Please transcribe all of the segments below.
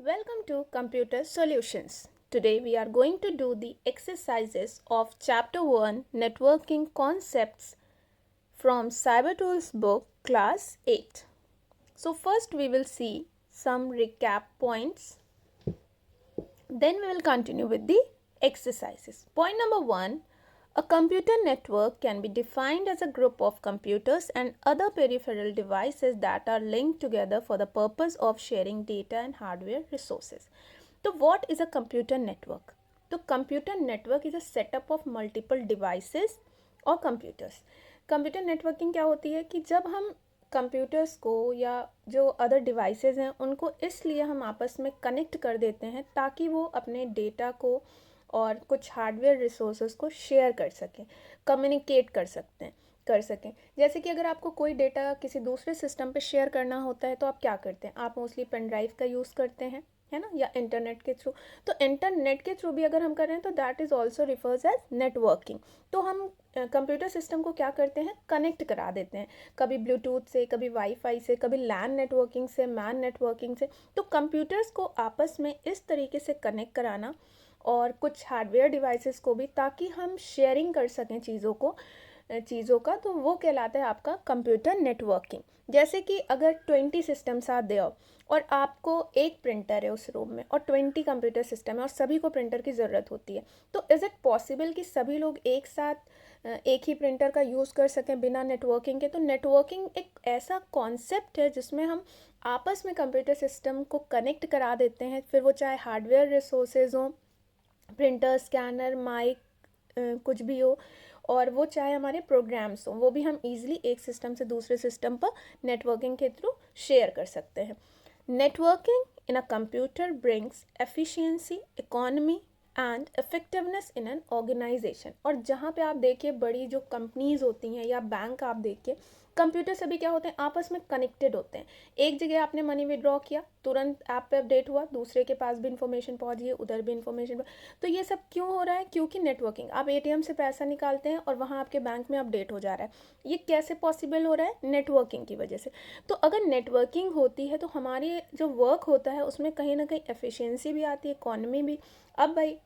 Welcome to Computer Solutions. Today we are going to do the exercises of Chapter 1 Networking Concepts from CyberTools book Class 8. So first we will see some recap points. Then we will continue with the exercises. Point number 1. A computer network can be defined as a group of computers and other peripheral devices that are linked together for the purpose of sharing data and hardware resources. So what is a computer network? तो computer network is a setup of multiple devices और computers. Computer networking क्या होती है कि जब हम computers को या जो अदर डिवाइसेस हैं उनको इसलिए हम आपस में कनेक्ट कर देते हैं ताकि वो अपने डेटा को और कुछ हार्डवेयर रिसोर्सेज को शेयर कर सकें, कम्युनिकेट कर सकें। जैसे कि अगर आपको कोई डेटा किसी दूसरे सिस्टम पे शेयर करना होता है तो आप क्या करते हैं, आप मोस्टली पेन ड्राइव का यूज़ करते हैं, है ना, या इंटरनेट के थ्रू। तो इंटरनेट के थ्रू भी अगर हम कर रहे हैं तो that is also refers as networking. तो हम कंप्यूटर सिस्टम को क्या करते हैं, कनेक्ट करा देते हैं, कभी ब्लूटूथ से, कभी वाईफाई से, कभी लैन नेटवर्किंग से, मैन नेटवर्किंग से। तो कंप्यूटर्स को आपस में इस तरीके से कनेक्ट कराना और कुछ हार्डवेयर डिवाइसेस को भी, ताकि हम शेयरिंग कर सकें चीज़ों का, तो वो कहलाता है आपका कंप्यूटर नेटवर्किंग। जैसे कि अगर 20 सिस्टम्स आर देयर और आपको एक प्रिंटर है उस रूम में और 20 कंप्यूटर सिस्टम है और सभी को प्रिंटर की ज़रूरत होती है, तो इज़ इट पॉसिबल कि सभी लोग एक साथ एक ही प्रिंटर का यूज़ कर सकें बिना नेटवर्किंग के? तो नेटवर्किंग एक ऐसा कॉन्सेप्ट है जिसमें हम आपस में कंप्यूटर सिस्टम को कनेक्ट करा देते हैं, फिर वो चाहे हार्डवेयर रिसोर्सेज हों, प्रिंटर, स्कैनर, माइक, कुछ भी हो, और वो चाहे हमारे प्रोग्राम्स हों, वो भी हम इजीली एक सिस्टम से दूसरे सिस्टम पर नेटवर्किंग के थ्रू शेयर कर सकते हैं। Networking in a computer brings efficiency, economy and effectiveness in an organisation. और जहाँ पे आप देखिए बड़ी जो कंपनीज होती हैं या बैंक आप देखिए, कंप्यूटर सभी क्या होते हैं, आपस में कनेक्टेड होते हैं। एक जगह आपने मनी विड्रॉ किया, तुरंत ऐप पे अपडेट हुआ, दूसरे के पास भी इन्फॉर्मेशन पहुंच गई, उधर भी इन्फॉर्मेशन। तो ये सब क्यों हो रहा है? क्योंकि नेटवर्किंग। आप एटीएम से पैसा निकालते हैं और वहाँ आपके बैंक में अपडेट हो जा रहा है। ये कैसे पॉसिबल हो रहा है? नेटवर्किंग की वजह से। तो अगर नेटवर्किंग होती है तो हमारे जो वर्क होता है उसमें कहीं ना कहीं एफिशिएंसी भी आती है, इकोनॉमी भी। अब भाई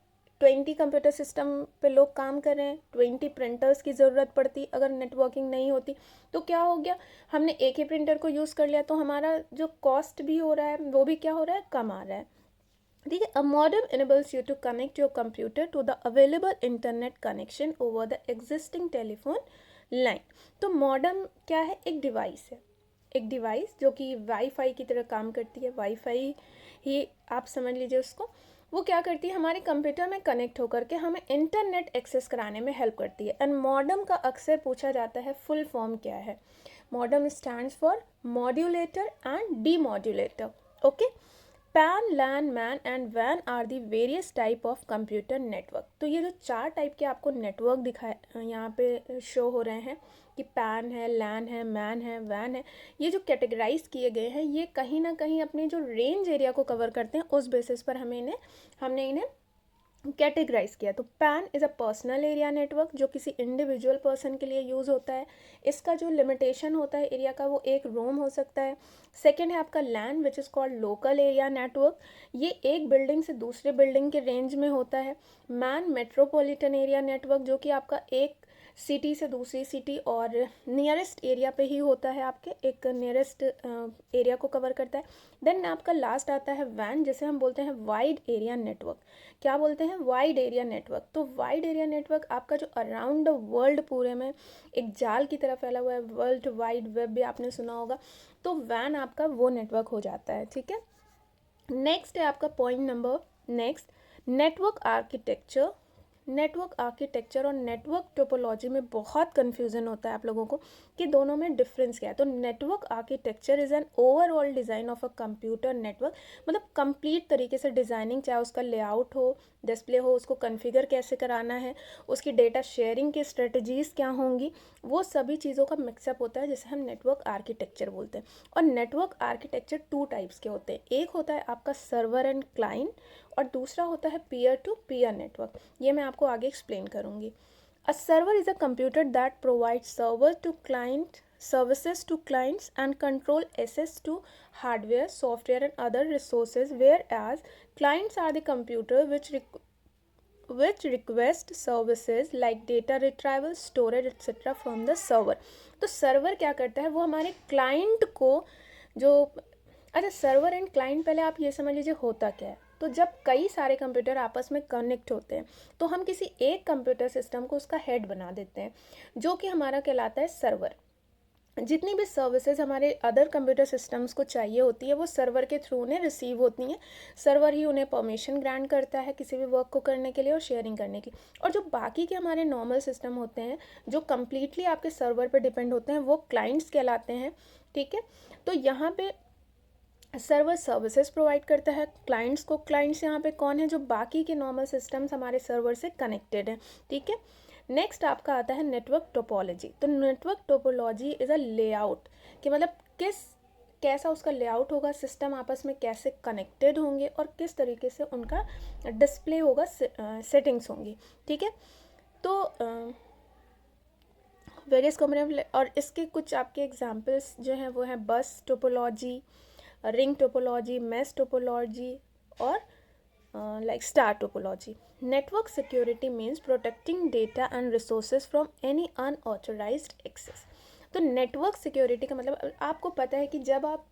20 कंप्यूटर सिस्टम पे लोग काम कर रहे हैं, 20 प्रिंटर्स की ज़रूरत पड़ती, अगर नेटवर्किंग नहीं होती तो क्या हो गया, हमने एक ही प्रिंटर को यूज़ कर लिया, तो हमारा जो कॉस्ट भी हो रहा है वो भी क्या हो रहा है, कम आ रहा है। ठीक है। अ modem enables you to connect your computer to the available internet connection over the existing telephone line। तो मॉडेम क्या है? एक डिवाइस है, एक डिवाइस जो कि वाईफाई की तरह काम करती है। वाईफाई ही आप समझ लीजिए उसको। वो क्या करती है, हमारे कंप्यूटर में कनेक्ट होकर के हमें इंटरनेट एक्सेस कराने में हेल्प करती है। एंड मॉडेम का अक्सर पूछा जाता है फुल फॉर्म क्या है। Modem stands for modulator and demodulator. Okay. PAN, LAN, MAN and वैन are the various type of computer network. तो ये जो 4 टाइप के आपको नेटवर्क दिखाए यहाँ पे शो हो रहे हैं कि पैन है, लैन है, मैन है, वैन है, ये जो कैटेगराइज किए गए हैं ये कहीं ना कहीं अपने जो रेंज एरिया को कवर करते हैं, उस बेसिस पर हमने इन्हें कैटेगराइज किया। तो pan is a personal area network, जो किसी इंडिविजुअल पर्सन के लिए यूज़ होता है। इसका जो लिमिटेशन होता है एरिया का, वो एक रोम हो सकता है। सेकेंड है आपका LAN, which is called local area network. ये एक बिल्डिंग से दूसरे बिल्डिंग के रेंज में होता है। मैन, मेट्रोपॉलिटन एरिया नेटवर्क, जो कि आपका एक सिटी से दूसरी सिटी और नियरेस्ट एरिया पे ही होता है, आपके एक नियरेस्ट एरिया को कवर करता है। देन आपका लास्ट आता है वैन, जिसे हम बोलते हैं वाइड एरिया नेटवर्क। क्या बोलते हैं? Wide area network. तो वाइड एरिया नेटवर्क आपका जो अराउंड द वर्ल्ड पूरे में एक जाल की तरह फैला हुआ है, वर्ल्ड वाइड वेब भी आपने सुना होगा, तो वैन आपका वो नेटवर्क हो जाता है। ठीक है। नेक्स्ट है आपका point number next, network architecture. Network architecture और नेटवर्क टोपोलॉजी में बहुत कन्फ्यूज़न होता है आप लोगों को कि दोनों में डिफरेंस क्या है। तो network architecture is an overall design of a computer network, मतलब कंप्लीट तरीके से डिज़ाइनिंग, चाहे उसका लेआउट हो, डिस्प्ले हो, उसको कॉन्फ़िगर कैसे कराना है, उसकी डेटा शेयरिंग की स्ट्रेटजीज़ क्या होंगी, वो सभी चीज़ों का मिक्सअप होता है जिसे हम नेटवर्क आर्किटेक्चर बोलते हैं। और नेटवर्क आर्किटेक्चर 2 टाइप्स के होते हैं। एक होता है आपका सर्वर एंड क्लाइंट और दूसरा होता है पीयर टू पीयर नेटवर्क। ये मैं आपको आगे एक्सप्लेन करूँगी। A server is a computer that provide server to client services to clients and control access to hardware, software and other resources, whereas clients are the computer which request services like data retrieval, storage etc. from the server. तो server क्या करता है, वो हमारे client को जो, अच्छा server and client पहले आप ये समझ लीजिए होता क्या है। तो जब कई सारे कंप्यूटर आपस में कनेक्ट होते हैं तो हम किसी एक कंप्यूटर सिस्टम को उसका हेड बना देते हैं, जो कि हमारा कहलाता है सर्वर। जितनी भी सर्विसेज हमारे अदर कंप्यूटर सिस्टम्स को चाहिए होती है वो सर्वर के थ्रू उन्हें रिसीव होती हैं। सर्वर ही उन्हें परमिशन ग्रांट करता है किसी भी वर्क को करने के लिए और शेयरिंग करने की। और जो बाकी के हमारे नॉर्मल सिस्टम होते हैं जो कम्प्लीटली आपके सर्वर पर डिपेंड होते हैं वो क्लाइंट्स कहलाते हैं। ठीक है, तो यहाँ पे सर्वर सर्विसेज प्रोवाइड करता है क्लाइंट्स को। क्लाइंट्स यहाँ पे कौन है, जो बाकी के नॉर्मल सिस्टम्स हमारे सर्वर से कनेक्टेड हैं। ठीक है, नेक्स्ट आपका आता है नेटवर्क टोपोलॉजी। तो network topology is a layout, कि मतलब कैसा उसका लेआउट होगा, सिस्टम आपस में कैसे कनेक्टेड होंगे और किस तरीके से उनका डिस्प्ले होगा, सेटिंग्स होंगी। ठीक है, तो वेरियस कॉम्पोनेंट, और इसके कुछ आपके एग्जांपल्स जो हैं वो हैं बस topology, ring topology, mesh topology और like star topology. Network security means protecting data and resources from any unauthorized access. तो नेटवर्क सिक्योरिटी का मतलब आपको पता है कि जब आप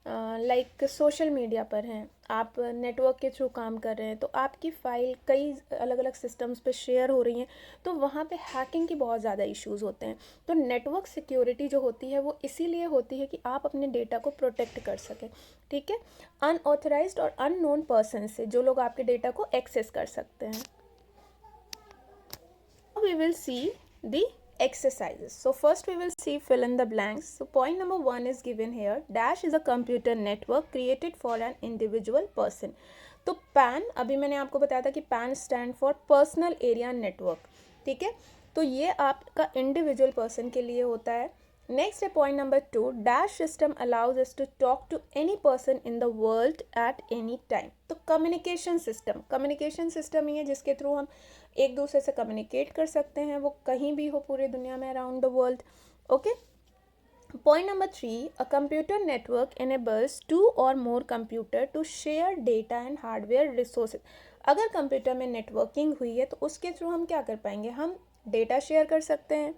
लाइक सोशल मीडिया पर हैं, आप नेटवर्क के थ्रू काम कर रहे हैं, तो आपकी फ़ाइल कई अलग अलग सिस्टम्स पे शेयर हो रही हैं, तो वहाँ पे हैकिंग की बहुत ज़्यादा इश्यूज़ होते हैं। तो नेटवर्क सिक्योरिटी जो होती है वो इसीलिए होती है कि आप अपने डेटा को प्रोटेक्ट कर सकें। ठीक है, अनऑथराइज्ड और अननोन पर्सन से, जो लोग आपके डेटा को एक्सेस कर सकते हैं। We will see the exercises. So first we will see fill in the blanks. So point number 1 is given here. Dash is a computer network created for an individual person. तो PAN, अभी मैंने आपको बताया था कि PAN stand for personal area network. ठीक है, तो ये आपका इंडिविजुअल पर्सन के लिए होता है। नेक्स्ट है point number 2, dash system allows us to talk to any person in the world at any time. तो कम्युनिकेशन सिस्टम ही है जिसके थ्रू हम एक दूसरे से कम्युनिकेट कर सकते हैं, वो कहीं भी हो पूरी दुनिया में, around the world. Okay, point number 3, a computer network enables 2 or more computer to share data and hardware resources. अगर कंप्यूटर में नेटवर्किंग हुई है तो उसके थ्रू हम क्या कर पाएंगे, हम डेटा शेयर कर सकते हैं।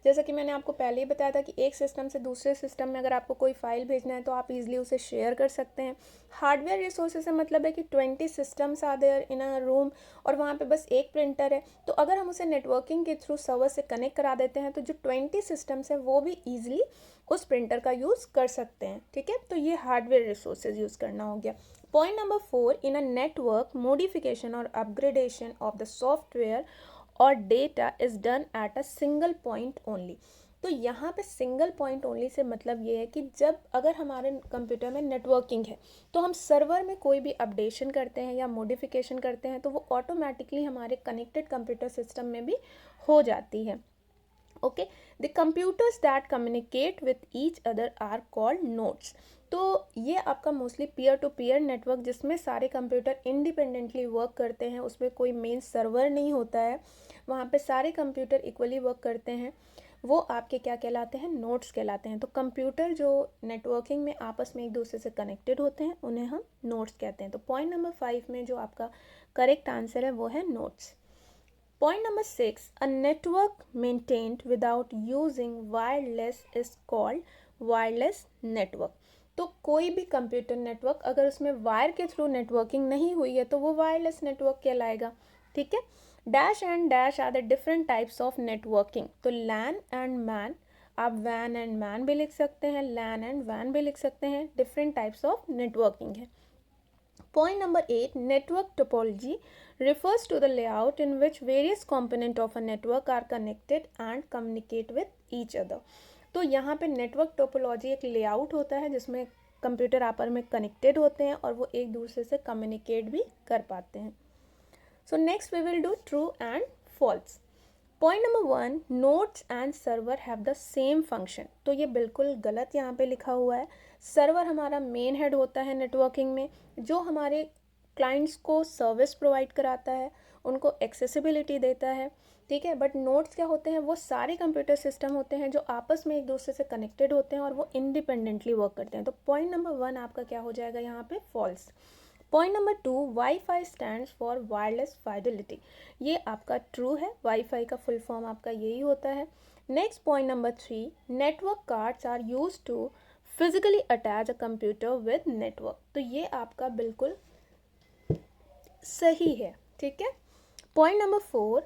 जैसा कि मैंने आपको पहले ही बताया था कि एक सिस्टम से दूसरे सिस्टम में अगर आपको कोई फाइल भेजना है तो आप इजीली उसे शेयर कर सकते हैं। हार्डवेयर रिसोर्सेज से मतलब है कि 20 systems are there in a room और वहाँ पे बस एक प्रिंटर है, तो अगर हम उसे नेटवर्किंग के थ्रू सर्वर से कनेक्ट करा देते हैं तो जो 20 सिस्टम्स हैं वो भी ईजिली उस प्रिंटर का यूज़ कर सकते हैं। ठीक है, तो ये हार्डवेयर रिसोर्सेज यूज़ करना हो गया। Point number 4, in a network modification और अपग्रेडेशन ऑफ द सॉफ्टवेयर और data is done at a single point only. तो यहाँ पे सिंगल पॉइंट ओनली से मतलब ये है कि जब अगर हमारे कंप्यूटर में नेटवर्किंग है तो हम सर्वर में कोई भी अपडेशन करते हैं या मॉडिफिकेशन करते हैं तो वो ऑटोमेटिकली हमारे कनेक्टेड कंप्यूटर सिस्टम में भी हो जाती है। Okay, the computers that communicate with each other are called nodes. तो ये आपका mostly peer to peer network जिसमें सारे कंप्यूटर इंडिपेंडेंटली वर्क करते हैं, उसमें कोई मेन सर्वर नहीं होता है, वहाँ पे सारे कंप्यूटर इक्वली वर्क करते हैं, वो आपके क्या कहलाते हैं, नोड्स कहलाते हैं। तो कंप्यूटर जो नेटवर्किंग में आपस में एक दूसरे से कनेक्टेड होते हैं उन्हें हम नोड्स कहते हैं। तो पॉइंट नंबर 5 में जो आपका करेक्ट आंसर है वो है nodes. Point number 6, a network maintained without using wireless is called wireless network. तो कोई भी कंप्यूटर नेटवर्क अगर उसमें वायर के थ्रू नेटवर्किंग नहीं हुई है तो वो वायरलेस नेटवर्क कहलाएगा। ठीक है, dash and dash are the different types of networking. तो लैन एंड मैन, आप वैन एंड मैन भी लिख सकते हैं, लैन एंड वैन भी लिख सकते हैं, डिफरेंट टाइप्स ऑफ नेटवर्किंग है। Point number 8, network topology refers to the layout in which various components of a network are connected and communicate with each other. तो यहाँ पे नेटवर्क टोपोलॉजी एक लेआउट होता है जिसमें कंप्यूटर आपस में कनेक्टेड होते हैं और वो एक दूसरे से कम्युनिकेट भी कर पाते हैं। So next we will do true and false. Point number 1, nodes and server have the same function. तो ये बिल्कुल गलत यहाँ पे लिखा हुआ है। सर्वर हमारा मेन हेड होता है नेटवर्किंग में, जो हमारे क्लाइंट्स को सर्विस प्रोवाइड कराता है, उनको एक्सेसिबिलिटी देता है, ठीक है। बट नोड्स क्या होते हैं, वो सारे कंप्यूटर सिस्टम होते हैं जो आपस में एक दूसरे से कनेक्टेड होते हैं और वो इंडिपेंडेंटली वर्क करते हैं। तो पॉइंट नंबर 1 आपका क्या हो जाएगा यहाँ पे, false. Point number 2, WiFi stands for wireless fidelity, ये आपका ट्रू है। वाईफाई का फुल फॉर्म आपका यही होता है। Next point number 3, network cards are use to physically attach a computer with network, तो ये आपका बिल्कुल सही है, ठीक है। पॉइंट नंबर 4,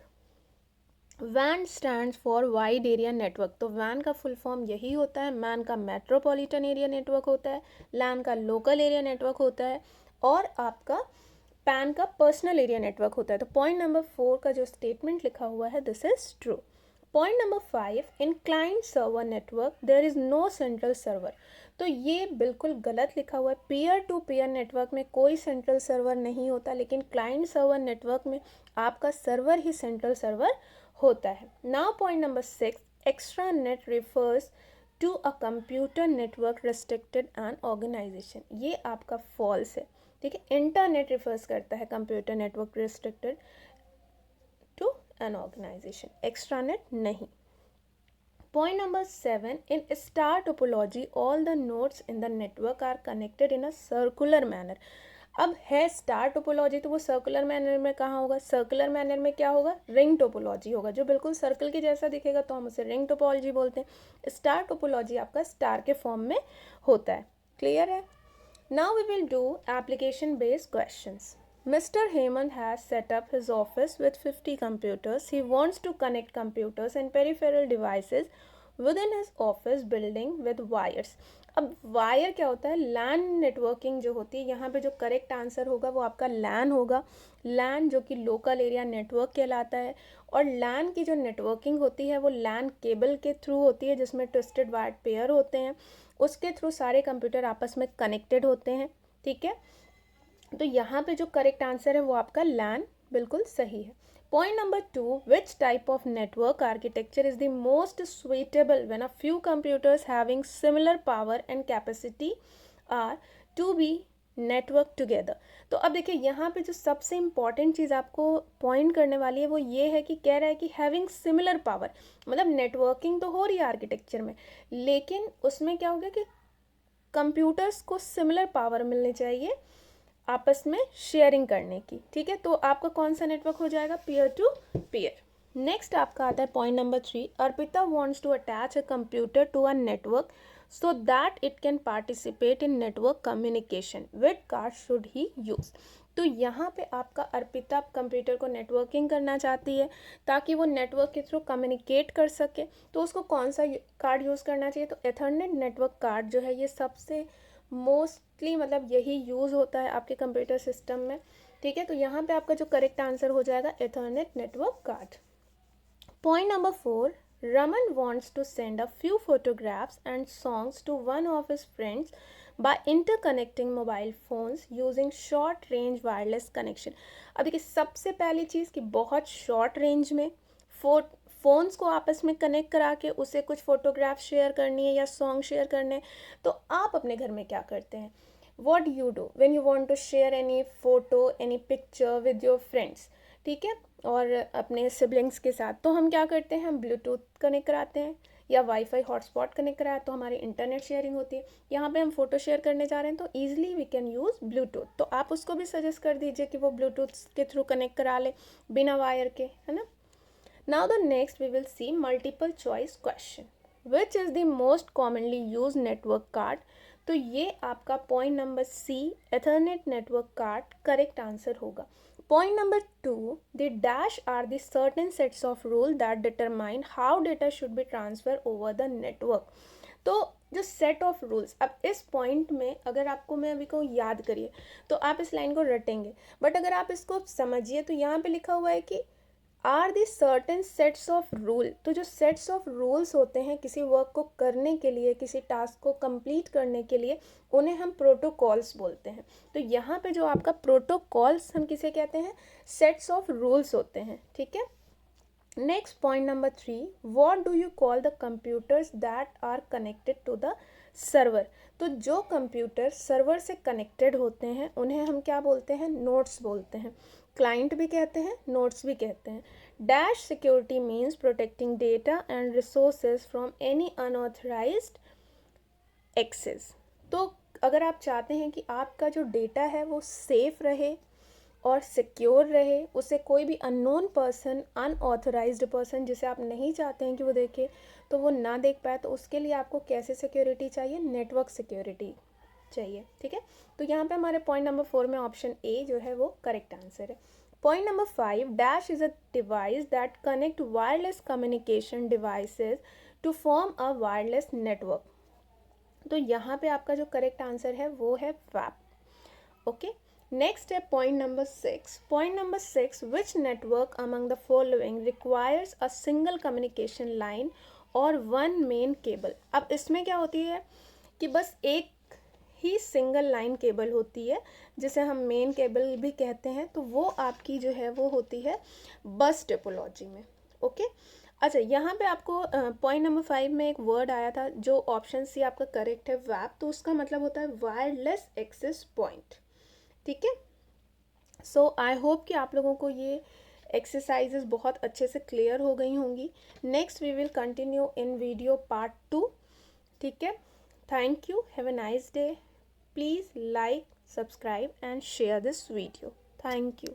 वैन stands for wide area network, तो वैन का फुल फॉर्म यही होता है। मैन का मेट्रोपॉलिटन एरिया नेटवर्क होता है, लैन का लोकल एरिया नेटवर्क होता है, और आपका पैन का पर्सनल एरिया नेटवर्क होता है। तो पॉइंट नंबर 4 का जो स्टेटमेंट लिखा हुआ है, this is true. Point number 5, in client server network there is no central server, तो ये बिल्कुल गलत लिखा हुआ है। पीयर टू पीयर नेटवर्क में कोई सेंट्रल सर्वर नहीं होता, लेकिन क्लाइंट सर्वर नेटवर्क में आपका सर्वर ही सेंट्रल सर्वर होता है। Now point number 6, extranet refers to a computer network restricted and organisation, ये आपका फॉल्स है, ठीक है। इंटरनेट रिफर्स करता है computer network restricted to an organisation, extranet नहीं। Point number 7, in star topology all the nodes in the network are connected in a circular manner, अब है स्टार टोपोलॉजी तो वो सर्कुलर मैनर में कहाँ होगा, सर्कुलर मैनर में क्या होगा, रिंग टोपोलॉजी होगा, जो बिल्कुल सर्कल के जैसा दिखेगा तो हम उसे रिंग टोपोलॉजी बोलते हैं। स्टार टोपोलॉजी आपका स्टार के फॉर्म में होता है, क्लियर है। Now we will do application based questions. Mr. Hemant has set up his office with 50 computers. He wants to connect computers and peripheral devices within his office building with wires. अब wire क्या होता है, लैन networking जो होती है, यहाँ पे जो करेक्ट आंसर होगा वो आपका लैन होगा। लैन जो कि लोकल एरिया नेटवर्क कहलाता है, और लैन की जो नेटवर्किंग होती है वो लैन केबल के थ्रू होती है, जिसमें ट्विस्टेड वायर पेयर होते हैं, उसके थ्रू सारे कंप्यूटर आपस में कनेक्टेड होते हैं, ठीक है। तो यहाँ पे जो करेक्ट आंसर है वो आपका लैन बिल्कुल सही है। Point number 2, which type of network architecture is the most suitable when a few computers having similar power and capacity are to be network together. तो अब देखिए यहाँ पे जो सबसे इंपॉर्टेंट चीज़ आपको पॉइंट करने वाली है वो ये है कि कह रहा है कि हैविंग सिमिलर पावर, मतलब नेटवर्किंग तो हो रही है आर्किटेक्चर में, लेकिन उसमें क्या हो गया कि कंप्यूटर्स को सिमिलर पावर मिलनी चाहिए आपस में शेयरिंग करने की, ठीक है। तो आपका कौन सा नेटवर्क हो जाएगा, पीयर टू पीयर। नेक्स्ट आपका आता है point number 3, Arpita wants to attach a computer to a network so that it can participate in network communication, which card should he use. तो यहाँ पे आपका अर्पिता कंप्यूटर को नेटवर्किंग करना चाहती है ताकि वो नेटवर्क के थ्रू कम्युनिकेट कर सके, तो उसको कौन सा कार्ड यूज़ करना चाहिए, तो एथरनेट नेटवर्क कार्ड जो है ये सबसे मोस्टली मतलब यही यूज़ होता है आपके कंप्यूटर सिस्टम में, ठीक है। तो यहाँ पे आपका जो करेक्ट आंसर हो जाएगा ethernet network card. Point number 4, Raman wants to send a few photographs and songs to one of his friends by interconnecting mobile phones using short range wireless connection. अब देखिए सबसे पहली चीज़ कि बहुत शॉर्ट रेंज में phones को आपस में कनेक्ट करा के उसे कुछ फ़ोटोग्राफ शेयर करनी है या सॉन्ग शेयर करने हैं, तो आप अपने घर में क्या करते हैं, what you do when you want to share any photo any picture with your friends, ठीक है, और अपने सिबलिंग्स के साथ, तो हम क्या करते हैं, हम ब्लूटूथ कनेक्ट कराते हैं या वाईफाई हॉटस्पॉट कनेक्ट कराया तो हमारी इंटरनेट शेयरिंग होती है। यहाँ पे हम फ़ोटो शेयर करने जा रहे हैं तो easily we can use Bluetooth, तो आप उसको भी सजेस्ट कर दीजिए कि वो ब्लूटूथ के थ्रू कनेक्ट करा ले बिना वायर के, है ना। Now the next we will see multiple choice question. Which is the most commonly used network card? तो ये आपका point number C ethernet network card correct answer होगा। Point number 2, the dash are the certain sets of rule that determine how data should be transfer over the network. तो जो set of rules, अब इस point में अगर आपको मैं अभी को याद करिए तो आप इस लाइन को रटेंगे, बट अगर आप इसको समझिए तो यहाँ पे लिखा हुआ है कि are the certain sets of rule, तो जो सेट्स ऑफ रूल्स होते हैं किसी वर्क को करने के लिए, किसी टास्क को कंप्लीट करने के लिए, उन्हें हम प्रोटोकॉल्स बोलते हैं। तो यहाँ पे जो आपका प्रोटोकॉल्स हम किसे कहते हैं, सेट्स ऑफ रूल्स होते हैं, ठीक है। Next point number 3, what do you call the computers that are connected to the server. तो जो कंप्यूटर सर्वर से कनेक्टेड होते हैं उन्हें हम क्या बोलते हैं, नोड्स बोलते हैं। क्लाइंट भी कहते हैं, नोड्स भी कहते हैं। Dash security means protecting data and resources from any unauthorised access. तो अगर आप चाहते हैं कि आपका जो डेटा है वो सेफ रहे और सिक्योर रहे, उसे कोई भी अननोन पर्सन, अनऑथराइज्ड पर्सन जिसे आप नहीं चाहते हैं कि वो देखे, तो वो ना देख पाए, तो उसके लिए आपको कैसे सिक्योरिटी चाहिए, नेटवर्क सिक्योरिटी चाहिए। ठीक है, तो यहाँ पे हमारे पॉइंट नंबर 4 में ऑप्शन ए जो है वो करेक्ट आंसर है। Point number 5, dash is a device that connect wireless communication devices to form a wireless network. तो यहाँ पे आपका जो करेक्ट आंसर है वो है वैप। ओके, नेक्स्ट है point number 6। Point number 6, which network among the following requires a single communication line और वन मेन केबल। अब इसमें क्या होती है कि बस एक ही सिंगल लाइन केबल होती है जिसे हम मेन केबल भी कहते हैं, तो वो आपकी जो है वो होती है बस टोपोलॉजी में। ओके, अच्छा यहाँ पे आपको पॉइंट नंबर 5 में एक वर्ड आया था जो ऑप्शन सी आपका करेक्ट है, वैप, तो उसका मतलब होता है वायरलेस एक्सेस पॉइंट। ठीक है, सो आई होप कि आप लोगों को ये एक्सरसाइजेस बहुत अच्छे से क्लियर हो गई होंगी। Next we will continue in video part 2। ठीक है, thank you, have a nice day. Please like, subscribe and share this video. Thank you.